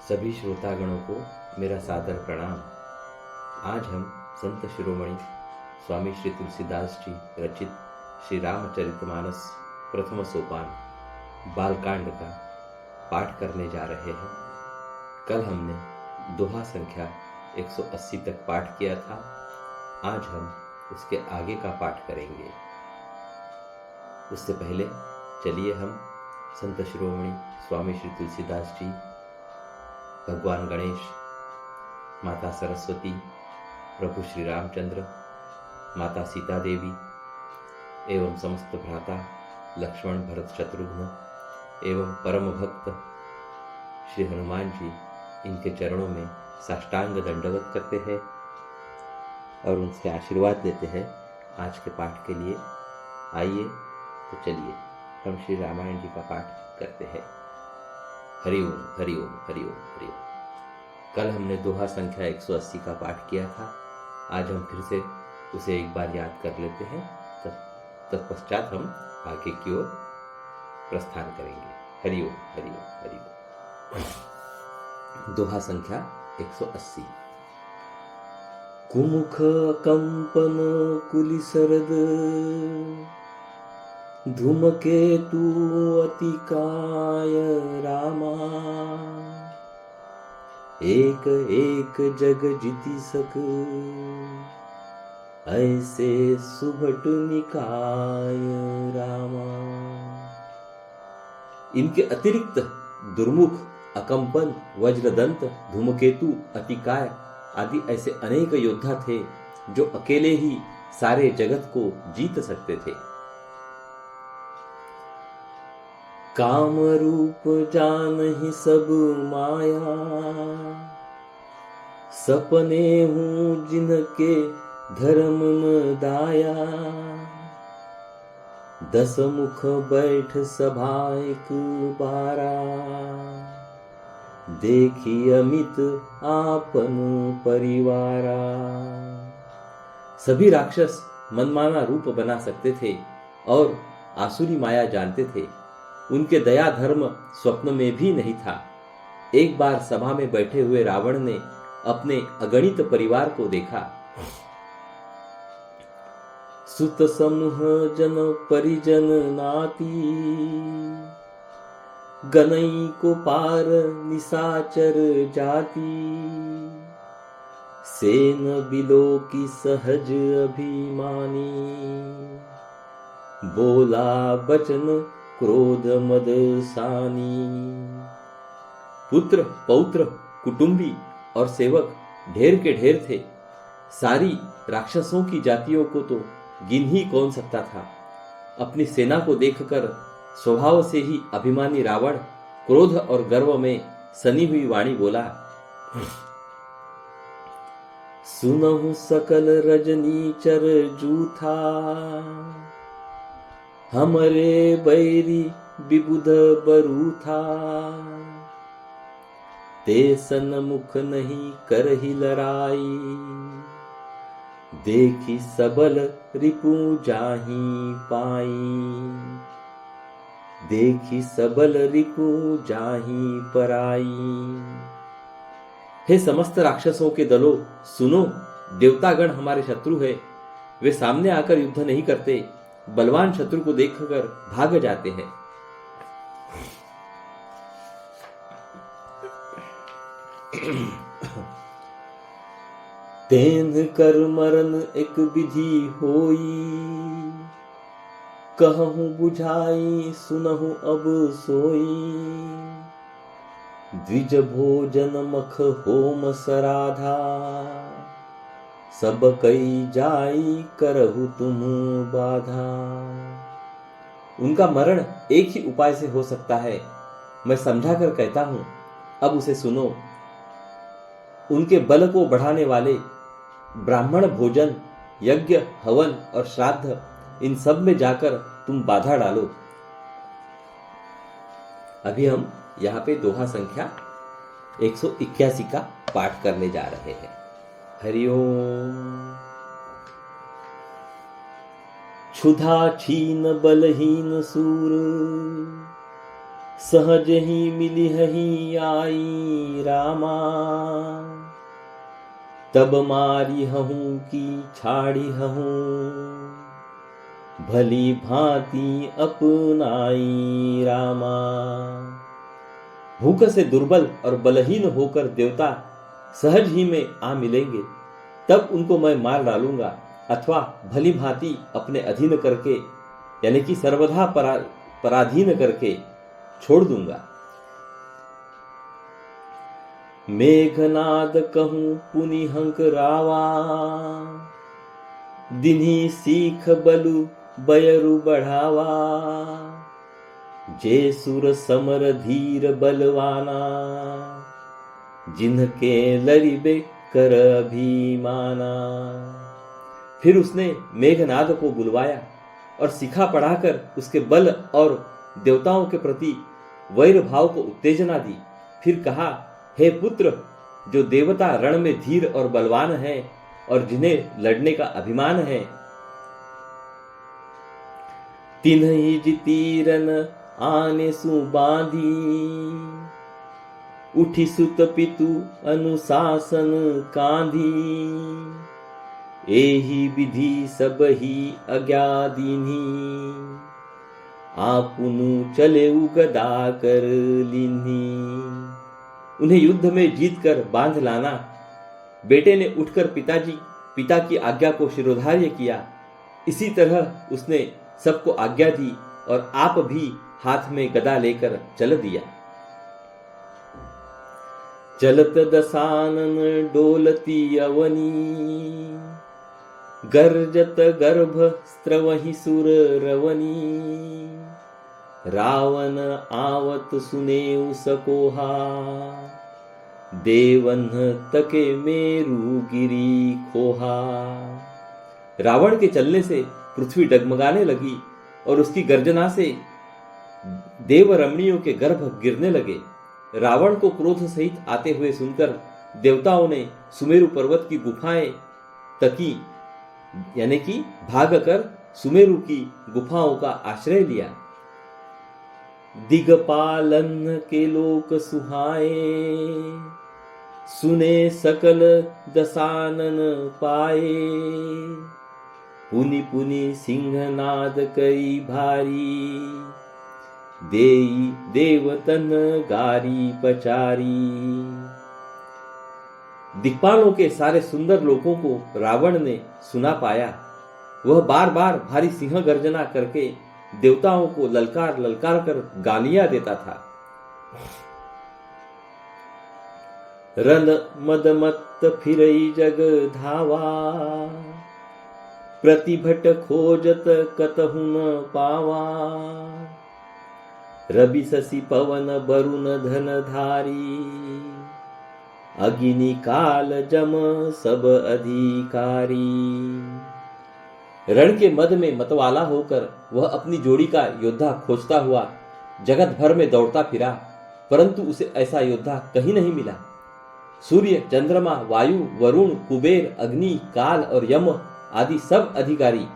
सभी श्रोतागणों को मेरा सादर प्रणाम। आज हम संत शिरोमणि स्वामी श्री तुलसीदास जी रचित श्री रामचरितमानस प्रथम सोपान बालकांड का पाठ करने जा रहे हैं। कल हमने दोहा संख्या 180 तक पाठ किया था। आज हम उसके आगे का पाठ करेंगे। उससे पहले चलिए हम संत शिरोमणि स्वामी श्री तुलसीदास जी, भगवान गणेश, माता सरस्वती, प्रभु श्री रामचंद्र, माता सीता देवी एवं समस्त भ्राता लक्ष्मण, भरत, शत्रुघ्न एवं परम भक्त श्री हनुमान जी, इनके चरणों में साष्टांग दंडवत करते हैं और उनसे आशीर्वाद लेते हैं आज के पाठ के लिए। आइए तो चलिए हम श्री रामायण जी का पाठ करते हैं। हरि ओम हरि ओम हरि ओम हरि ओम। कल हमने दोहा संख्या 180 का पाठ किया था। आज हम फिर से उसे एक बार याद कर लेते हैं, तत्पश्चात हम आगे की ओर प्रस्थान करेंगे। हरि ओम हरि ओम हरि ओम। दोहा संख्या 180। कुमुख कंपन कुलिसरद, धूमकेतु अतिकाय रामा। एक एक जग जीति सक, ऐसे सुभट निकाय रामा। इनके अतिरिक्त दुर्मुख, अकंपन, वज्रदंत, धूमकेतु, अतिकाय आदि ऐसे अनेक योद्धा थे जो अकेले ही सारे जगत को जीत सकते थे। काम रूप जानहि सब माया, सपने हूँ जिनके धर्म न दाया। 10 मुख बैठ सभा एक बारा, देखी अमित आपन परिवारा। सभी राक्षस मनमाना रूप बना सकते थे और आसुरी माया जानते थे। उनके दया धर्म स्वप्न में भी नहीं था। एक बार सभा में बैठे हुए रावण ने अपने अगणित परिवार को देखा। सुत समूह जन परिजन नाती, गनई को पार निशाचर जाति। सेन बिलो की सहज अभिमानी, बोला बचन क्रोध मद सानी। पुत्र, पौत्र, कुटुंबी और सेवक ढेर के ढेर थे। सारी राक्षसों की जातियों को तो गिन ही कौन सकता था। अपनी सेना को देखकर स्वभाव से ही अभिमानी रावण क्रोध और गर्व में सनी हुई वाणी बोला। सुनहु सकल रजनीचर जूथा, हमरे बैरी विबुध बरूथा। ते सन्मुख नहीं करहि लड़ाई, देखी सबल रिपु जाहि पाई। देखी सबल रिपु जाहि पराई। हे समस्त राक्षसों के दलों, सुनो, देवतागण हमारे शत्रु है। वे सामने आकर युद्ध नहीं करते, बलवान शत्रु को देखकर भाग जाते हैं। तेन कर मरन एक विधि होई, कहूं बुझाई सुनहु अब सोई। द्विज भोजन मख होम सराधा, सब कई जाई करहु तुम बाधा। उनका मरण एक ही उपाय से हो सकता है, मैं समझा कर कहता हूं, अब उसे सुनो। उनके बल को बढ़ाने वाले ब्राह्मण भोजन, यज्ञ, हवन और श्राद्ध, इन सब में जाकर तुम बाधा डालो। अभी हम यहाँ पे दोहा संख्या 181 का पाठ करने जा रहे हैं। हरि ओम। क्षुधा क्षीण बलहीन सूर, सहज ही मिली ही आई रामा, तब मारी हूँ की छाड़ी हूँ, भली भांति अपनाई रामा। भूख से दुर्बल और बलहीन होकर देवता सहज ही में आ मिलेंगे, तब उनको मैं मार डालूंगा अथवा भली भांति अपने अधीन करके यानी कि सर्वथा पराधीन करके छोड़ दूंगा। मेघनाद कहूं पुनि हंकरावा, दिन्ही सीख बलु बयरु बढ़ावा, जे सुर समर धीर बलवाना, जिनके लरिबे कर अभिमाना। फिर उसने मेघनाद को बुलवाया और सिखा पढ़ाकर उसके बल और देवताओं के प्रति वैर भाव को उत्तेजना दी। फिर कहा, हे पुत्र, जो देवता रण में धीर और बलवान है और जिन्हें लड़ने का अभिमान है, तिन्हि जितीरन आने सु बांधी, उठी सुत पितु अनुशासन कांधी, एही विधि सब ही अज्ञा दीन्ही, आपुनु चले गदा कर लीन्ही। उन्हें युद्ध में जीत कर बांध लाना। बेटे ने उठकर पिता की आज्ञा को शिरोधार्य किया। इसी तरह उसने सबको आज्ञा दी और आप भी हाथ में गदा लेकर चल दिया। चलत दसानन डोलती अवनी, गर्जत गर्भ स्त्रवहि सुर रवनी, रावण आवत सुनेउ सकोहा, देवन तके मेरु गिरी खोहा। रावण के चलने से पृथ्वी डगमगाने लगी और उसकी गर्जना से देव रमणियों के गर्भ गिरने लगे। रावण को क्रोध सहित आते हुए सुनकर देवताओं ने सुमेरु पर्वत की गुफाएं तकी, यानी कि भागकर सुमेरु की गुफाओं का आश्रय लिया। दिगपालन के लोक सुहाए, सुने सकल दसानन पाए, पुनि पुनि सिंहनाद कई भारी, देई देवतन गारी पचारी। दिक्पालों के सारे सुंदर लोकों को रावण ने सुना पाया। वह बार बार भारी सिंह गर्जना करके देवताओं को ललकार ललकार कर गालियां देता था। रन मदमत्त फिरई जग धावा, प्रतिभट खोजत कतहु न पावा, रवि शशि पवन वरुण धन धारी, अग्नि काल जम सब अधिकारी। रण के मद में मतवाला होकर वह अपनी जोड़ी का योद्धा खोजता हुआ जगत भर में दौड़ता फिरा, परंतु उसे ऐसा योद्धा कहीं नहीं मिला। सूर्य, चंद्रमा, वायु, वरुण, कुबेर, अग्नि, काल और यम आदि सब अधिकारी,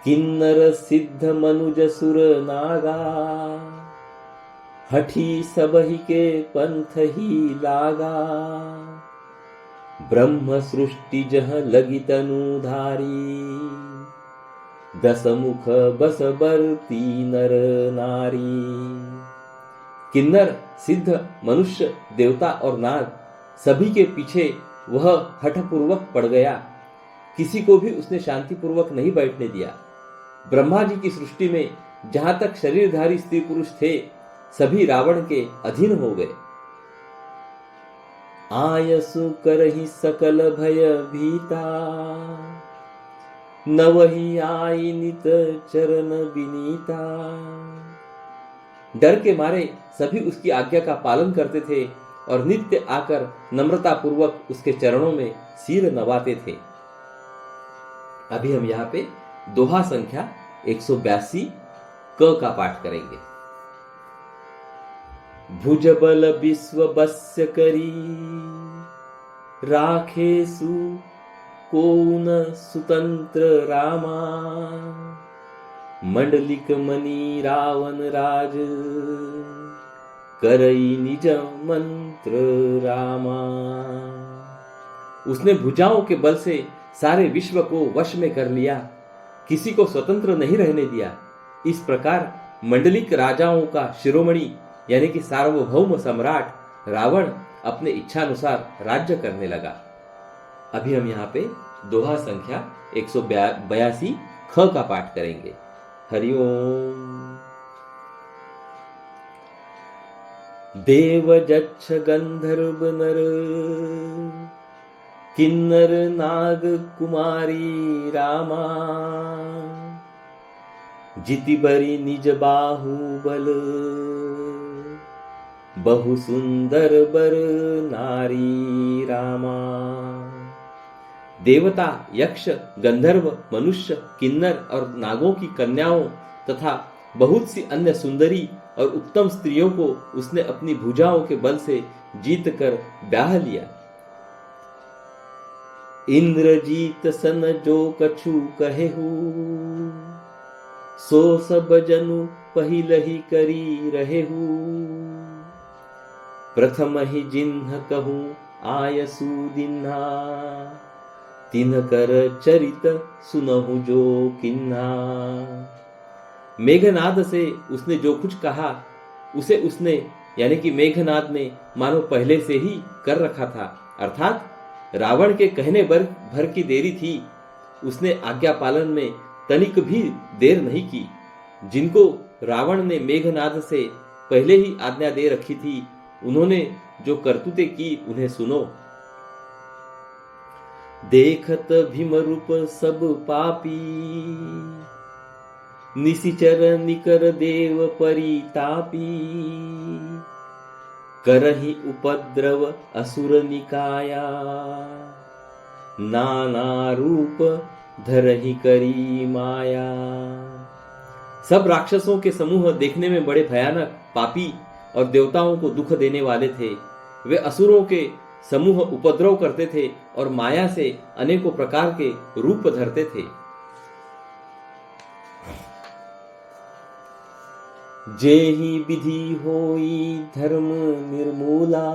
किन्नर सिद्ध मनुज सुर नागा, हठी सबहि के पंथ ही लागा, ब्रह्म सृष्टि जह लगी तनुधारी, दस मुख बस बरती नर नारी। किन्नर, सिद्ध, मनुष्य, देवता और नाग सभी के पीछे वह हठपूर्वक पड़ गया। किसी को भी उसने शांतिपूर्वक नहीं बैठने दिया। ब्रह्मा जी की सृष्टि में जहां तक शरीरधारी स्त्री पुरुष थे, सभी रावण के अधीन हो गए। आयसु करहि सकल भय भीता, न वही आई नित चरण बिनीता। डर के मारे सभी उसकी आज्ञा का पालन करते थे और नित्य आकर नम्रता पूर्वक उसके चरणों में सिर नवाते थे। अभी हम यहाँ पे दोहा संख्या 182 क का पाठ करेंगे। भुजबल विश्व बस्य करी, राखेसु कोन सुतंत्र रामा, मंडलिक मनी रावण राज, करई निज मंत्र रामा। उसने भुजाओं के बल से सारे विश्व को वश में कर लिया, किसी को स्वतंत्र नहीं रहने दिया। इस प्रकार मंडलिक राजाओं का शिरोमणि यानी कि सार्वभौम सम्राट रावण अपने इच्छानुसार राज्य करने लगा। अभी हम यहाँ पे दोहा संख्या 182 ख का पाठ करेंगे। हरिओम। देव जच्छ गंधर्व नर, किन्नर नाग कुमारी रामा। जिति बरी निज बाहुबल, बहु सुंदर बर नारी रामा। देवता, यक्ष, गंधर्व, मनुष्य, किन्नर और नागों की कन्याओं तथा बहुत सी अन्य सुंदरी और उत्तम स्त्रियों को उसने अपनी भुजाओं के बल से जीत कर ब्याह लिया। इंद्रजीत सन जो कछु कहेहु, सो सब जनु पहिलहि करी रहेहु। प्रथम ही जिन्ह कहूं आयसु दिन्हा, तिन्ह कर चरित सुनहु जो किन्हा। मेघनाद से उसने जो कुछ कहा उसे उसने यानी कि मेघनाद ने मानो पहले से ही कर रखा था, अर्थात रावण के कहने भर की देरी थी। उसने आज्ञा पालन में तनिक भी देर नहीं की। जिनको रावण ने मेघनाद से पहले ही आज्ञा दे रखी थी, उन्होंने जो करतूतें की उन्हें सुनो। देखत भीम रूप सब पापी, निशिचर निकर देव परितापी। करहि उपद्रव असुर निकाया, नाना रूप धरहि करी माया। सब राक्षसों के समूह देखने में बड़े भयानक, पापी और देवताओं को दुख देने वाले थे। वे असुरों के समूह उपद्रव करते थे और माया से अनेकों प्रकार के रूप धरते थे। जेहि विधि होई धर्म निर्मूला,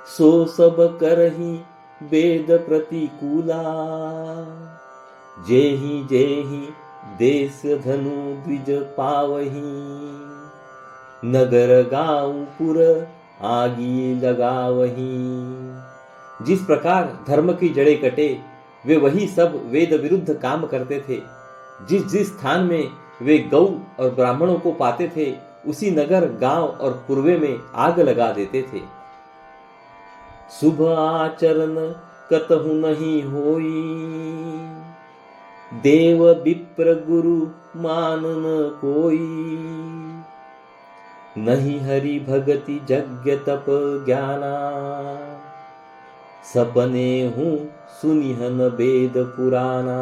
सो सब करहि वेद प्रतिकूला। जेहि जेहि देश धनु द्विज पावहि, नगर गांव पुर आगी लगावही। जिस प्रकार धर्म की जड़ें कटे, वे वही सब वेद विरुद्ध काम करते थे। जिस जिस स्थान में वे गौ और ब्राह्मणों को पाते थे, उसी नगर, गांव और पूर्वे में आग लगा देते थे। शुभ आचरण कतहु नहीं होई, देव विप्र गुरु मानन कोई। नहीं हरि भगति यज्ञ तप ज्ञाना, सपने हूं सुनिहन वेद पुराना।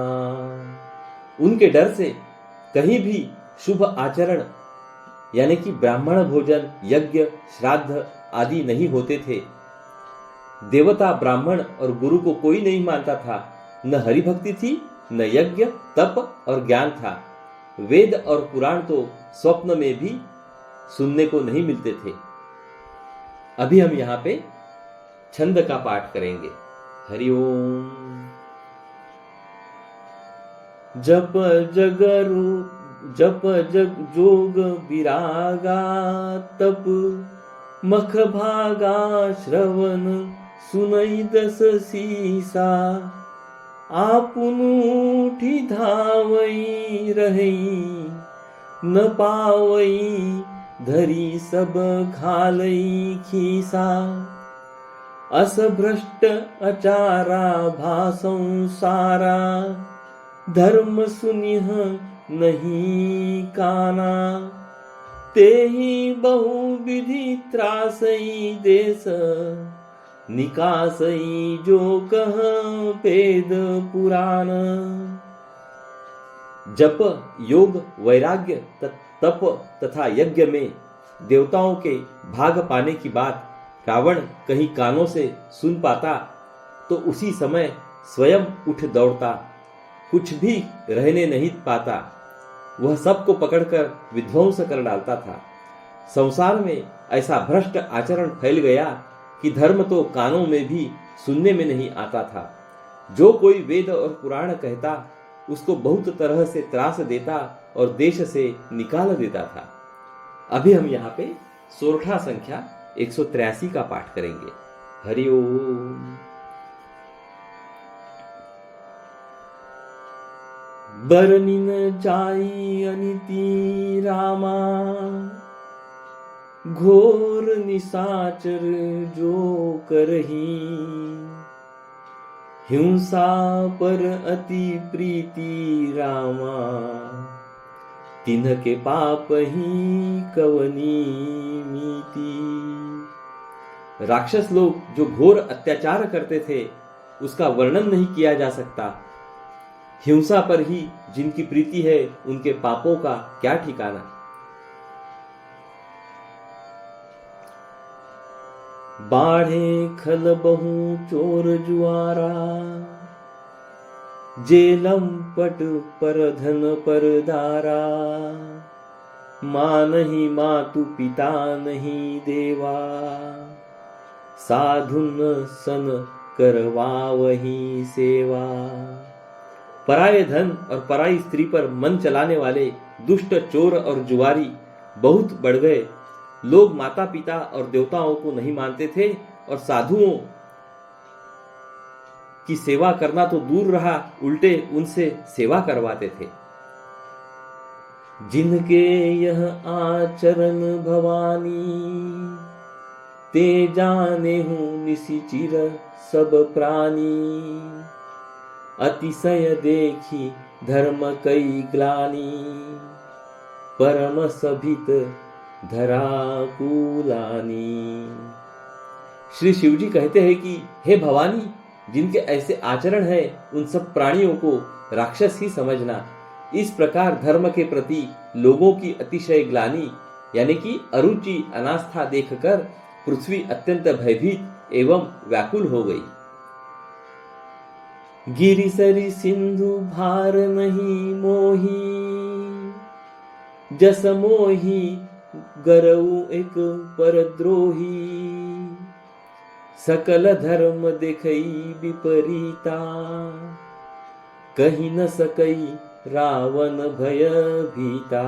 उनके डर से कहीं भी शुभ आचरण यानी कि ब्राह्मण भोजन, यज्ञ, श्राद्ध आदि नहीं होते थे। देवता, ब्राह्मण और गुरु को कोई नहीं मानता था। न हरि भक्ति थी, न यज्ञ, तप और ज्ञान था। वेद और पुराण तो स्वप्न में भी सुनने को नहीं मिलते थे। अभी हम यहाँ पे छंद का पाठ करेंगे। हरिओम। जप जग जोग विरागा, तप मख भागा श्रवण सुनई दस सीसा। आपुनु उठी धावई रही, न पावई धरी सब खालई खीसा। अस भ्रष्ट अचारा भासं सारा, धर्म सुनिह नहीं काना। तेहि बहु विधि त्रासई देश, निकासई जो कह वेद पुराण। जप, योग, वैराग्य, तप तथा यज्ञ में देवताओं के भाग पाने की बात रावण कहीं कानों से सुन पाता तो उसी समय स्वयं उठ दौड़ता, कुछ भी रहने नहीं पाता। वह सबको पकड़कर विध्वंस कर डालता था। संसार में ऐसा भ्रष्ट आचरण फैल गया कि धर्म तो कानों में भी सुनने में नहीं आता था। जो कोई वेद और पुराण कहता उसको बहुत तरह से त्रास देता और देश से निकाल देता था। अभी हम यहाँ पे सोरठा संख्या 183 का पाठ करेंगे। हरि ओम। बरनिन जाई अनिति रामा, घोर निशाचर जो करही, हिंसा पर अति प्रीति रामा, तिन्ह के पाप ही कवनी मीति। राक्षस लोग जो घोर अत्याचार करते थे उसका वर्णन नहीं किया जा सकता। हिंसा पर ही जिनकी प्रीति है उनके पापों का क्या ठिकाना। बाढ़े खल बहु चोर जुआरा, जेलम पट पर धन पर दारा, माँ नहीं मातु पिता नहीं देवा, साधुन सन करवा वही सेवा। पराये धन और पराई स्त्री पर मन चलाने वाले दुष्ट चोर और जुआरी बहुत बढ़ गए। लोग माता पिता और देवताओं को नहीं मानते थे और साधुओं की सेवा करना तो दूर रहा, उल्टे उनसे सेवा करवाते थे। जिनके यह आचरण भवानी, ते जाने हूं निशिचिर सब प्राणी, अतिशय देखी धर्म कई ग्लानी, परम सभित धरा कुलानी। श्री शिवजी कहते हैं कि हे भवानी, जिनके ऐसे आचरण है उन सब प्राणियों को राक्षस ही समझना। इस प्रकार धर्म के प्रति लोगों की अतिशय ग्लानि यानी कि अरुचि अनास्था देखकर पृथ्वी अत्यंत भयभीत एवं व्याकुल हो गई। गिरि सरि सिंधु भार नहीं मोही, जस मोही गरऊ एक परद्रोही, सकल धर्म देखई विपरीता, कहीं न सकई रावण भय भीता।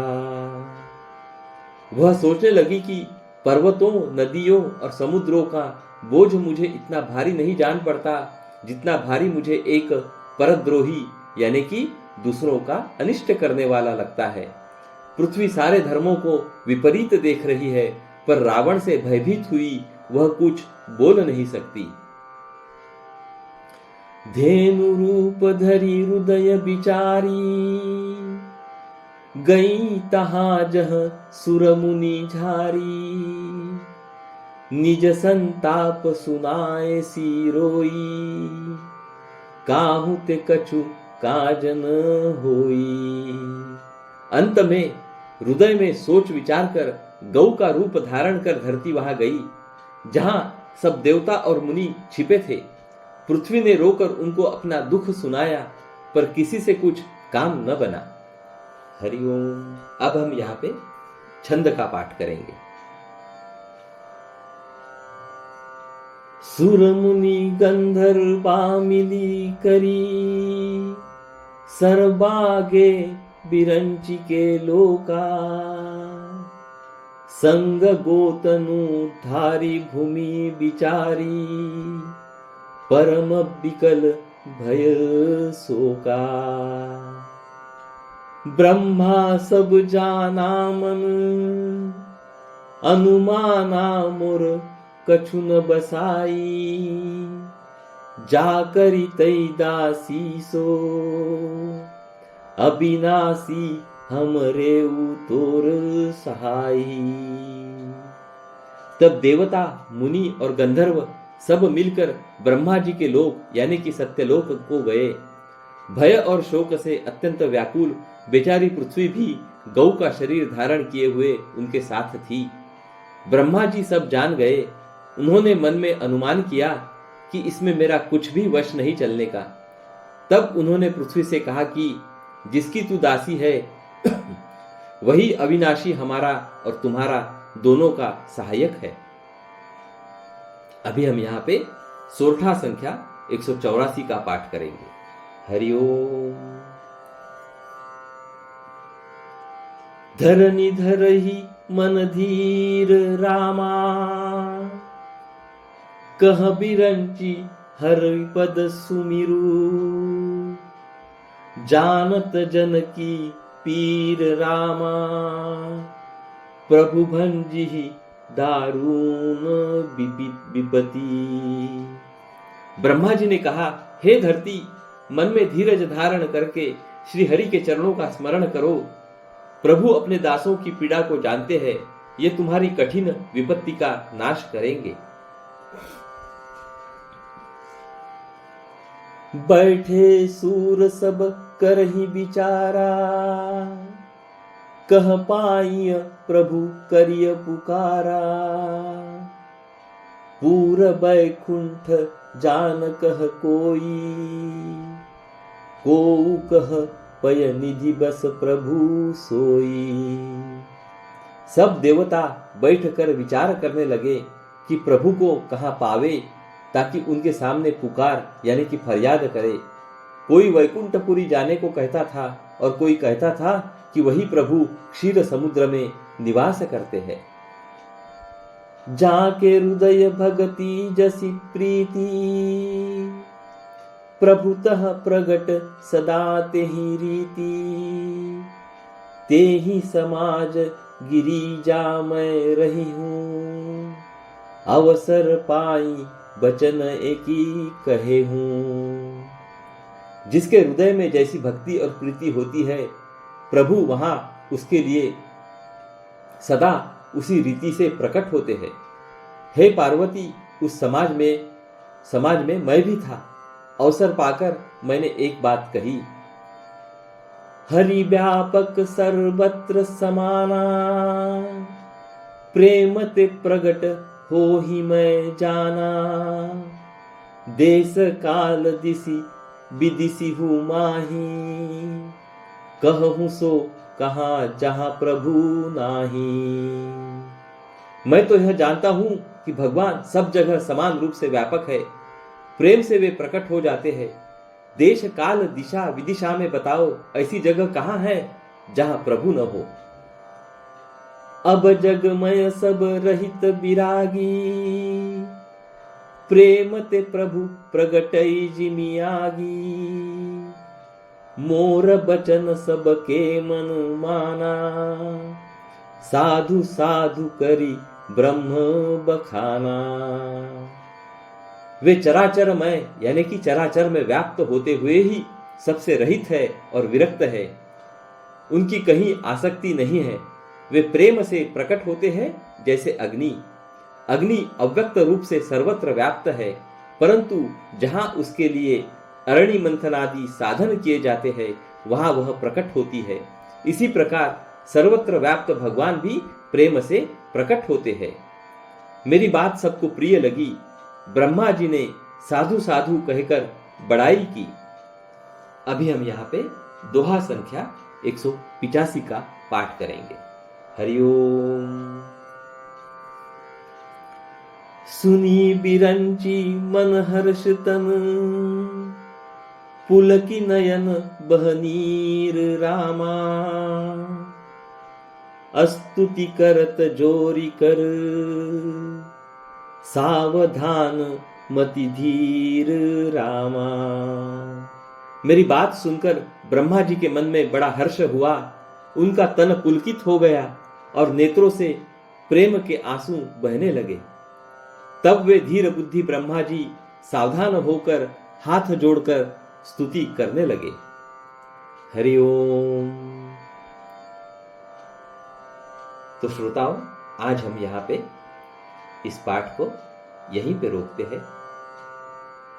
वह सोचने लगी कि पर्वतों, नदियों और समुद्रों का बोझ मुझे इतना भारी नहीं जान पड़ता जितना भारी मुझे एक परद्रोही यानी कि दूसरों का अनिष्ट करने वाला लगता है। पृथ्वी सारे धर्मों को विपरीत देख रही है, पर रावण से भयभीत हुई वह कुछ बोल नहीं सकती। धेनु रूप धरी हृदय बिचारी, गई तहां जह सुर मुनि झारी, निज संताप सुनाए सी रोई, काहू ते कछु काजन होई। अंत में हृदय में सोच विचार कर गौ का रूप धारण कर धरती वहां गई जहां सब देवता और मुनि छिपे थे। पृथ्वी ने रोकर उनको अपना दुख सुनाया, पर किसी से कुछ काम न बना। हरिओम। अब हम यहाँ पे छंद का पाठ करेंगे। सुर मुनि गंधर्वा मिली करी, सरबागे बिरंची के लोका, संग गोतनु धारी भूमि बिचारी, परम बिकल भय सोका। ब्रह्मा सब जाना मन, अनुमाना मोर कछु न बसाई, जाकरि तई दासी सो, अविनाशी हमरे उतोर सहाई। तब देवता, मुनि और गंधर्व सब मिलकर ब्रह्मा जी के लोक यानी कि सत्यलोक को गए। भय और शोक से अत्यंत व्याकुल बेचारी पृथ्वी भी गौ का शरीर धारण किए हुए उनके साथ थी। ब्रह्मा जी सब जान गए। उन्होंने मन में अनुमान किया कि इसमें मेरा कुछ भी वश नहीं चलने का। तब उन्होंने पृथ्वी से कहा कि जिसकी तू दासी है वही अविनाशी हमारा और तुम्हारा दोनों का सहायक है। अभी हम यहाँ पे सोरठा संख्या 184 का पाठ करेंगे। हरिओम। धरनी धरही मन धीर रामा, कह बिरंची हर पद सुमिरू, जानत जन की पीर रामा, प्रभु भंजी दारुण विपति। ब्रह्मा जी ने कहा, हे धरती, मन में धीरज धारण करके श्री हरि के चरणों का स्मरण करो। प्रभु अपने दासों की पीड़ा को जानते हैं, ये तुम्हारी कठिन विपत्ति का नाश करेंगे। बैठे सूर सब करहि विचारा, कह पाई प्रभु करिय पुकारा, पूर बैकुंठ जान कह कोई, को कह पय निधि बस प्रभु सोई। सब देवता बैठकर विचार करने लगे कि प्रभु को कहाँ पावे, ताकि उनके सामने पुकार यानी कि फरियाद करे। कोई वैकुंठपुरी जाने को कहता था और कोई कहता था कि वही प्रभु क्षीर समुद्र में निवास करते हैं। जाके हृदय भगति जसी प्रीति, प्रभुतः प्रगट सदा तेहि रीति, तेहि समाज गिरिजा मैं रही हूँ, अवसर पाई वचन एकी कहे हूँ। जिसके हृदय में जैसी भक्ति और प्रीति होती है, प्रभु वहां उसके लिए सदा उसी रीति से प्रकट होते हैं। हे पार्वती, उस समाज में मैं भी था। अवसर पाकर मैंने एक बात कही, हरि व्यापक सर्वत्र समाना, प्रेम ते प्रगट हो ही मैं जाना, देश काल दिसी विदिसी हूँ माही, कहूँ सो कहाँ जहाँ प्रभु नाही। मैं तो यह जानता हूं कि भगवान सब जगह समान रूप से व्यापक है, प्रेम से वे प्रकट हो जाते हैं। देश काल दिशा विदिशा में बताओ ऐसी जगह कहाँ है जहाँ प्रभु न हो। अब जगमय सब रहित विरागी, प्रेम ते प्रभु प्रगटई जिमियागी, मोर बचन सबके मन माना, साधु साधु करी ब्रह्म बखाना। वे चराचर में यानी कि चराचर में व्याप्त होते हुए ही सबसे रहित है और विरक्त है। उनकी कहीं आसक्ति नहीं है। वे प्रेम से प्रकट होते हैं जैसे अग्नि। अग्नि अव्यक्त रूप से सर्वत्र व्याप्त है, परंतु जहां उसके लिए अरणि मंथन आदि साधन किए जाते हैं वहां वह प्रकट होती है। इसी प्रकार सर्वत्र व्याप्त भगवान भी प्रेम से प्रकट होते हैं। मेरी बात सबको प्रिय लगी। ब्रह्मा जी ने साधु साधु कहकर बड़ाई की। अभी हम यहाँ पे दोहा संख्या 185 का पाठ करेंगे। हरिओम। सुनी बिरंची मन हर्ष तन, पुलकी नयन बहनीर रामा, स्तुति करत जोरी कर, सावधान मति धीर रामा। मेरी बात सुनकर ब्रह्मा जी के मन में बड़ा हर्ष हुआ। उनका तन पुलकित हो गया और नेत्रों से प्रेम के आंसू बहने लगे। तब वे धीर बुद्धि ब्रह्मा जी सावधान होकर हाथ जोड़कर स्तुति करने लगे। हरिओम। तो श्रोताओं, आज हम यहाँ पे इस पाठ को यहीं पे रोकते हैं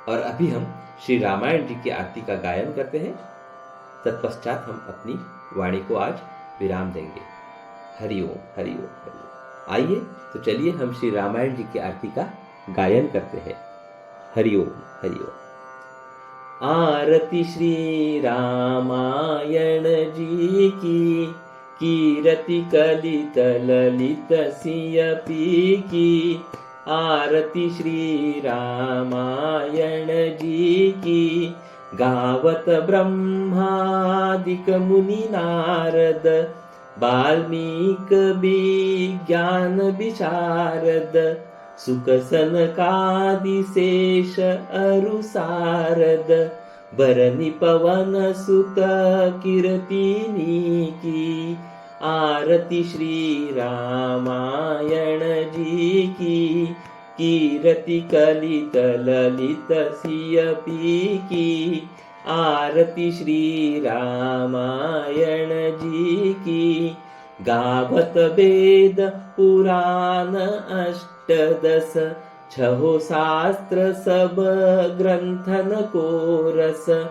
और अभी हम श्री रामायण जी की आरती का गायन करते हैं। तत्पश्चात हम अपनी वाणी को आज विराम देंगे। हरिओम हरिओम हरिओम। आइए तो चलिए हम श्री रामायण जी की आरती का गायन करते हैं। हरिओम हरिओम। आरती श्री रामायण जी की, कीरति कलित ललित सिय पी की। आरती श्री रामायण जी की। गावत ब्रह्मादिक मुनि नारद, वाल्मीक विज्ञान विशारद। सुख सनकादि शेष अरु सारद, बरनि पवन सुत कीर्तिनी की। आरती श्री रामायण जी की। कीरति कलित ललित सिय पी की। आरती श्री रामायण जी की। गावत वेद पुराण अष्टदश, छहो शास्त्र सब ग्रंथन को रस।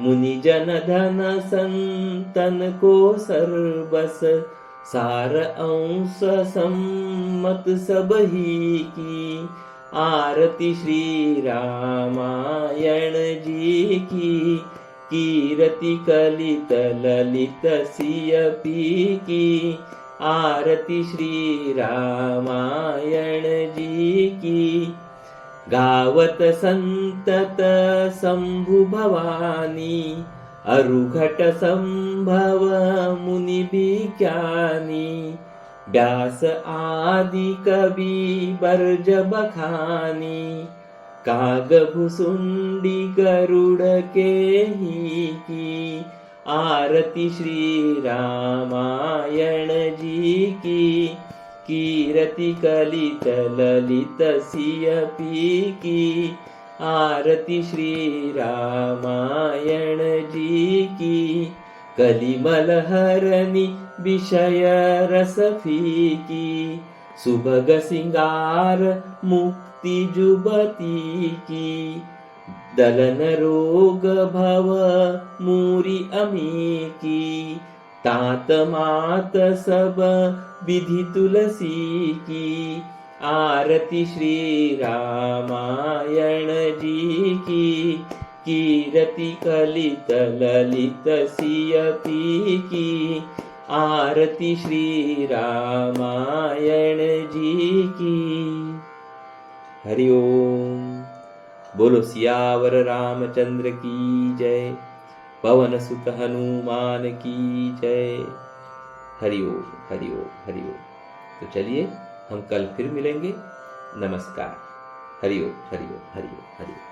मुनि जन धन संतन को सर्वस, सार अंश सम्मत सब ही की। आरती श्री रामायण जी की। कीरति कलित ललित सिय पी की। आरती श्री रामायण जी की। गावत संतत शंभु भवानी, अरुघट संभव मुनि विज्ञानी। व्यास आदि कवि बर्ज बखानी, काग भुसुंडी गरुड़ के ही की। आरती श्री रामायण जी की। कीरति कलित ललित सिय पी की। आरती श्री रामायण जी की। कलिमल हरनि विषय रस फीकी, सुभग सिंगार मुक्ति जुबती की। दलन रोग भव मूरी अमी की, तात मात सब विधि तुलसी की। आरती श्री रामायण जी की। कीरति कलित ललित सिय पी की। आरती श्री रामायण जी की। हरि ओम। बोलो सियावर रामचंद्र की जय। पवन सुत हनुमान की जय। हरि ओम हरि ओम हरि ओम। तो चलिए हम कल फिर मिलेंगे। नमस्कार। हरि ओम हरि ओम हरि ओम हरि ओम।